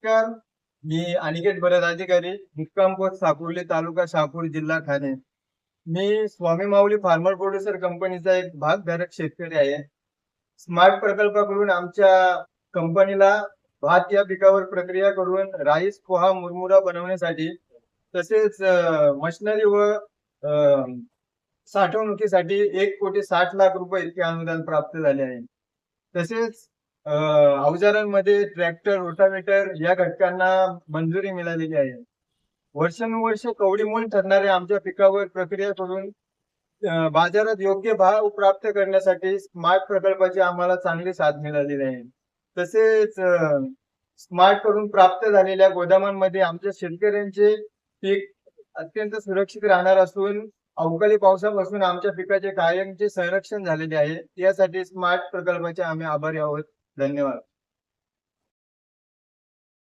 नमस्कार, मी अनिकेत भरत अधिकारी, मुक्काम पोस्ट साकुर्ली, तालुका शहापूर, जिल्हा ठाणे. मी स्वामी माऊली फार्मर प्रोड्युसर कंपनीचा एक भागधारक शेतकरी आहे. स्मार्ट प्रकल्पाकडून आमच्या कंपनीला भात या पिकावर प्रक्रिया करून राईस, पोहा, मुरमुरा बनवण्यासाठी तसेच मशिनरी व साठवणुकीसाठी 1,60,00,000 इतके अनुदान प्राप्त झाले आहे. तसेच अवजारांमध्ये ट्रॅक्टर, रोटावेटर या घटकांना मंजुरी मिळालेली आहे. वर्षानुवर्ष कवडीमोल ठरणाऱ्या आमच्या पिकावर प्रक्रिया करून बाजारात योग्य भाव प्राप्त करण्यासाठी स्मार्ट प्रकल्पाची आम्हाला चांगली साथ मिळालेली आहे. तसेच स्मार्ट करून प्राप्त झालेल्या गोदामांमध्ये आमच्या शेतकऱ्यांचे पीक अत्यंत सुरक्षित राहणार असून अवकाळी पावसापासून आमच्या पिकाचे कायमचे संरक्षण झालेले आहे. यासाठी स्मार्ट प्रकल्पाचे आम्ही आभारी आहोत. धन्यवाद.